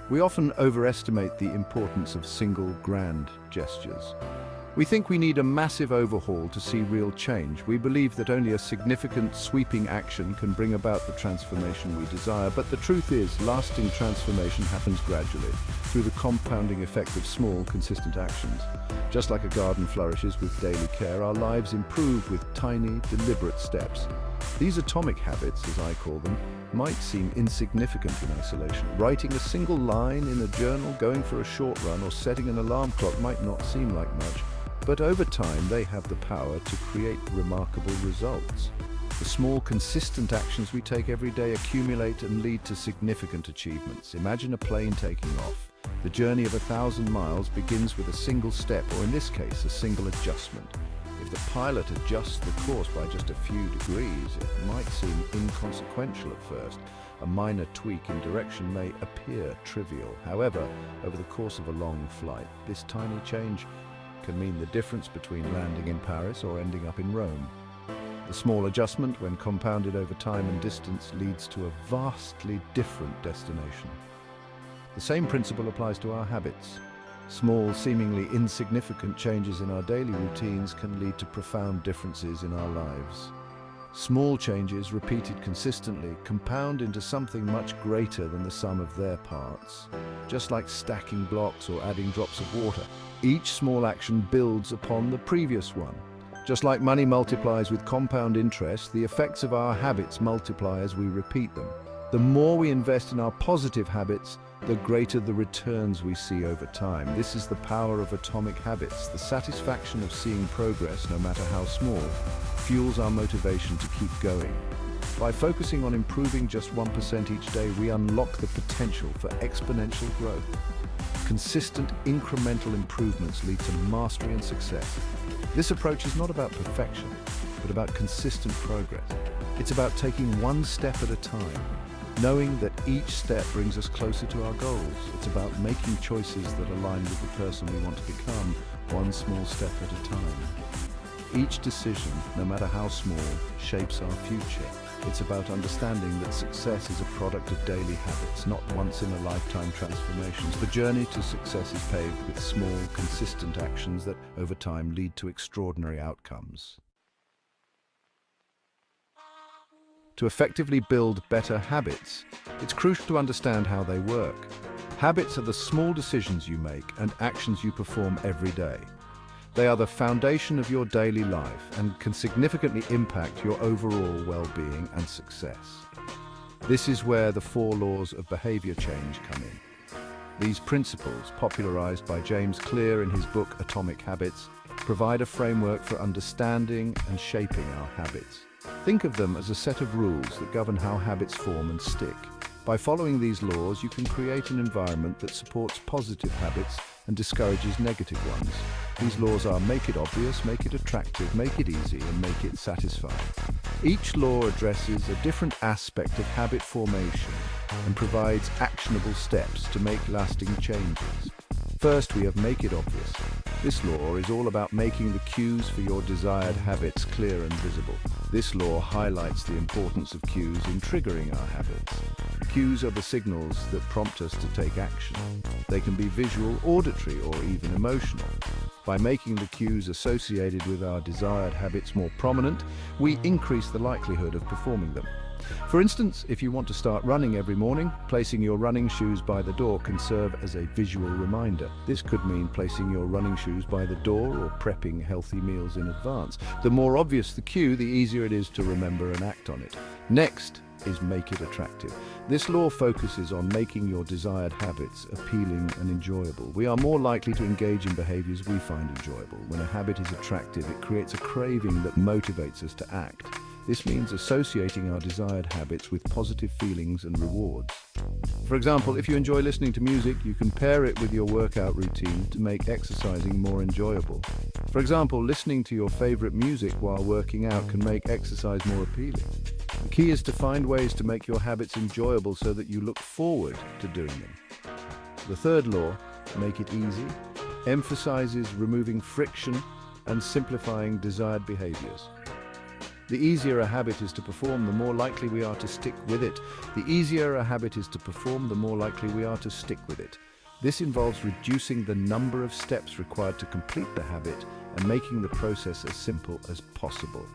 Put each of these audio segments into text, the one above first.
We often overestimate the importance of single grand gestures. We think we need a massive overhaul to see real change. We believe that only a significant, sweeping action can bring about the transformation we desire. But the truth is, lasting transformation happens gradually, through the compounding effect of small, consistent actions. Just like a garden flourishes with daily care, our lives improve with tiny, deliberate steps. These atomic habits, as I call them, might seem insignificant in isolation. Writing a single line in a journal, going for a short run, or setting an alarm clock might not seem like much. But over time, they have the power to create remarkable results. The small, consistent actions we take every day accumulate and lead to significant achievements. Imagine a plane taking off. The journey of 1,000 miles begins with a single step, or in this case, a single adjustment. If the pilot adjusts the course by just a few degrees, it might seem inconsequential at first. A minor tweak in direction may appear trivial. However, over the course of a long flight, this tiny change can mean the difference between landing in Paris or ending up in Rome. The small adjustment, when compounded over time and distance, leads to a vastly different destination. The same principle applies to our habits. Small, seemingly insignificant changes in our daily routines can lead to profound differences in our lives. Small changes, repeated consistently, compound into something much greater than the sum of their parts. Just like stacking blocks or adding drops of water, each small action builds upon the previous one. Just like money multiplies with compound interest, the effects of our habits multiply as we repeat them. The more we invest in our positive habits, the greater the returns we see over time. This is the power of atomic habits. The satisfaction of seeing progress, no matter how small, fuels our motivation to keep going. By focusing on improving just 1% each day, we unlock the potential for exponential growth. Consistent, incremental improvements lead to mastery and success. This approach is not about perfection, but about consistent progress. It's about taking one step at a time, knowing that each step brings us closer to our goals. It's about making choices that align with the person we want to become, one small step at a time. Each decision, no matter how small, shapes our future. It's about understanding that success is a product of daily habits, not once-in-a-lifetime transformations. The journey to success is paved with small, consistent actions that, over time, lead to extraordinary outcomes. To effectively build better habits, it's crucial to understand how they work. Habits are the small decisions you make and actions you perform every day. They are the foundation of your daily life and can significantly impact your overall well-being and success. This is where the 4 laws of behavior change come in. These principles, popularized by James Clear in his book Atomic Habits, provide a framework for understanding and shaping our habits. Think of them as a set of rules that govern how habits form and stick. By following these laws, you can create an environment that supports positive habits and discourages negative ones. These laws are: make it obvious, make it attractive, make it easy, and make it satisfying. Each law addresses a different aspect of habit formation and provides actionable steps to make lasting changes. First, we have make it obvious. This law is all about making the cues for your desired habits clear and visible. This law highlights the importance of cues in triggering our habits. Cues are the signals that prompt us to take action. They can be visual, auditory, or even emotional. By making the cues associated with our desired habits more prominent, we increase the likelihood of performing them. For instance, if you want to start running every morning, placing your running shoes by the door can serve as a visual reminder. This could mean placing your running shoes by the door or prepping healthy meals in advance. The more obvious the cue, the easier it is to remember and act on it. Next is make it attractive. This law focuses on making your desired habits appealing and enjoyable. We are more likely to engage in behaviors we find enjoyable. When a habit is attractive, it creates a craving that motivates us to act. This means associating our desired habits with positive feelings and rewards. For example, if you enjoy listening to music, you can pair it with your workout routine to make exercising more enjoyable. For example, listening to your favorite music while working out can make exercise more appealing. The key is to find ways to make your habits enjoyable so that you look forward to doing them. The third law, make it easy, emphasizes removing friction and simplifying desired behaviors. The easier a habit is to perform, the more likely we are to stick with it. The easier a habit is to perform, the more likely we are to stick with it. This involves reducing the number of steps required to complete the habit and making the process as simple as possible.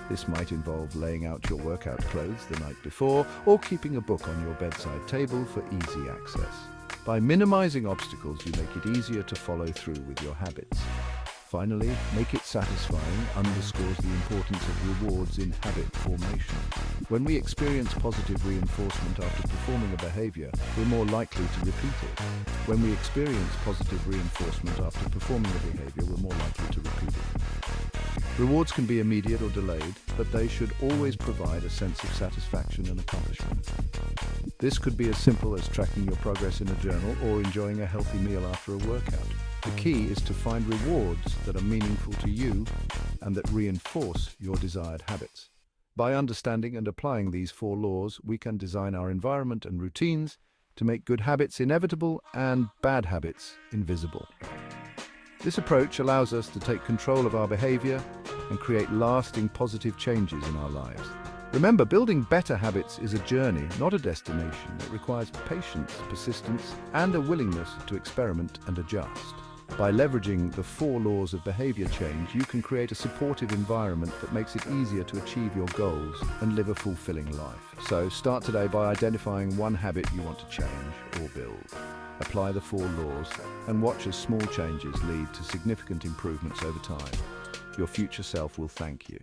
This might involve laying out your workout clothes the night before or keeping a book on your bedside table for easy access. By minimizing obstacles, you make it easier to follow through with your habits. Finally, make it satisfying underscores the importance of rewards in habit formation. When we experience positive reinforcement after performing a behavior, we're more likely to repeat it. When we experience positive reinforcement after performing a behavior, we're more likely to repeat it. Rewards can be immediate or delayed, but they should always provide a sense of satisfaction and accomplishment. This could be as simple as tracking your progress in a journal or enjoying a healthy meal after a workout. The key is to find rewards that are meaningful to you and that reinforce your desired habits. By understanding and applying these 4 laws, we can design our environment and routines to make good habits inevitable and bad habits invisible. This approach allows us to take control of our behavior and create lasting positive changes in our lives. Remember, building better habits is a journey, not a destination. It requires patience, persistence, and a willingness to experiment and adjust. By leveraging the 4 laws of behavior change, you can create a supportive environment that makes it easier to achieve your goals and live a fulfilling life. So start today by identifying one habit you want to change or build. Apply the 4 laws and watch as small changes lead to significant improvements over time. Your future self will thank you.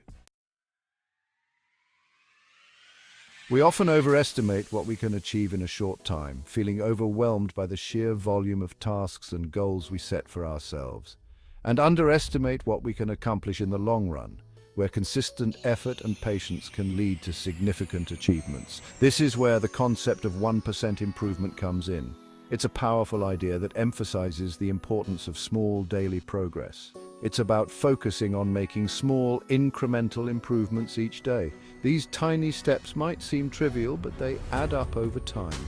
We often overestimate what we can achieve in a short time, feeling overwhelmed by the sheer volume of tasks and goals we set for ourselves, and underestimate what we can accomplish in the long run, where consistent effort and patience can lead to significant achievements. This is where the concept of 1% improvement comes in. It's a powerful idea that emphasizes the importance of small daily progress. It's about focusing on making small, incremental improvements each day. These tiny steps might seem trivial, but they add up over time.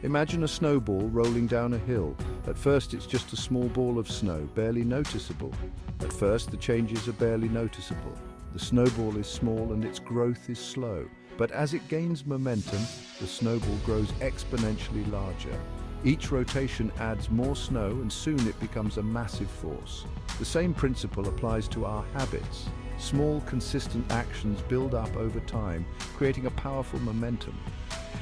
Imagine a snowball rolling down a hill. At first, it's just a small ball of snow, barely noticeable. At first, the changes are barely noticeable. The snowball is small and its growth is slow. But as it gains momentum, the snowball grows exponentially larger. Each rotation adds more snow and soon it becomes a massive force. The same principle applies to our habits. Small, consistent actions build up over time, creating a powerful momentum.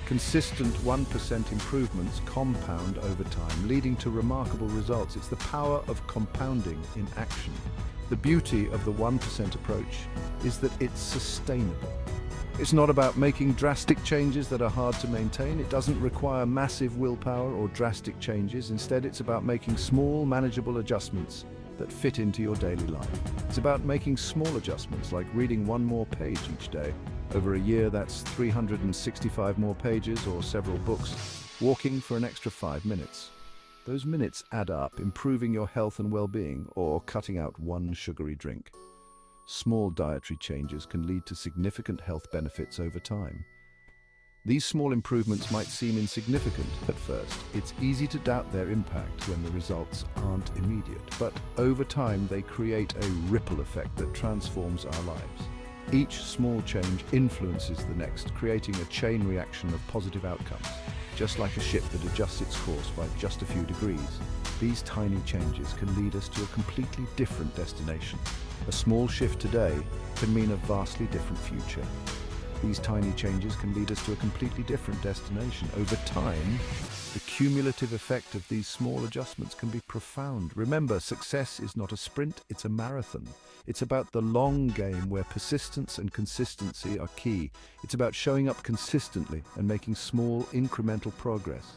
Consistent 1% improvements compound over time, leading to remarkable results. It's the power of compounding in action. The beauty of the 1% approach is that it's sustainable. It's not about making drastic changes that are hard to maintain. It doesn't require massive willpower or drastic changes. Instead, it's about making small, manageable adjustments that fit into your daily life. It's about making small adjustments like reading 1 more page each day. Over a year, that's 365 more pages or several books. Walking for an extra 5 minutes. Those minutes add up, improving your health and well-being, or cutting out 1 sugary drink. Small dietary changes can lead to significant health benefits over time. These small improvements might seem insignificant at first. It's easy to doubt their impact when the results aren't immediate, but over time they create a ripple effect that transforms our lives. Each small change influences the next, creating a chain reaction of positive outcomes. Just like a ship that adjusts its course by just a few degrees, these tiny changes can lead us to a completely different destination. A small shift today can mean a vastly different future. These tiny changes can lead us to a completely different destination. Over time, the cumulative effect of these small adjustments can be profound. Remember, success is not a sprint, it's a marathon. It's about the long game where persistence and consistency are key. It's about showing up consistently and making small, incremental progress.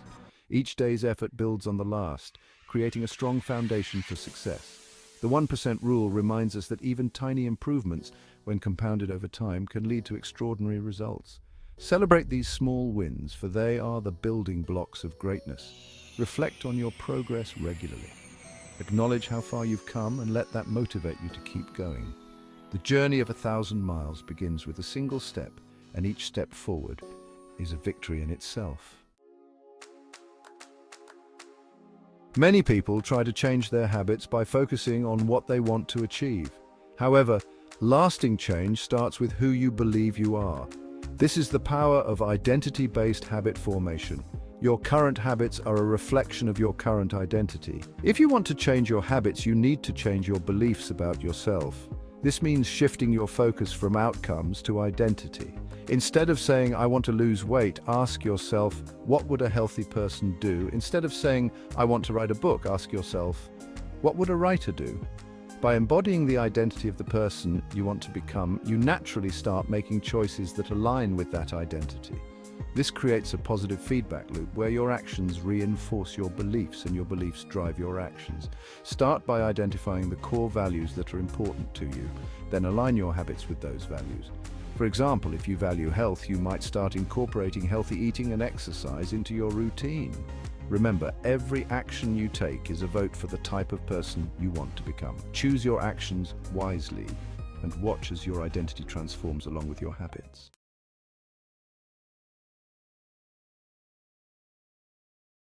Each day's effort builds on the last, creating a strong foundation for success. The 1% rule reminds us that even tiny improvements, when compounded over time, can lead to extraordinary results. Celebrate these small wins, for they are the building blocks of greatness. Reflect on your progress regularly. Acknowledge how far you've come and let that motivate you to keep going. The journey of 1,000 miles begins with a single step, and each step forward is a victory in itself. Many people try to change their habits by focusing on what they want to achieve. However, Lasting change starts with who you believe you are. This is the power of identity-based habit formation. Your current habits are a reflection of your current identity. If you want to change your habits, you need to change your beliefs about yourself. This means shifting your focus from outcomes to identity. Instead of saying, "I want to lose weight," ask yourself, "What would a healthy person do?" Instead of saying, "I want to write a book," ask yourself, "What would a writer do?" By embodying the identity of the person you want to become, you naturally start making choices that align with that identity. This creates a positive feedback loop where your actions reinforce your beliefs and your beliefs drive your actions. Start by identifying the core values that are important to you, then align your habits with those values. For example, if you value health, you might start incorporating healthy eating and exercise into your routine. Remember, every action you take is a vote for the type of person you want to become. Choose your actions wisely and watch as your identity transforms along with your habits.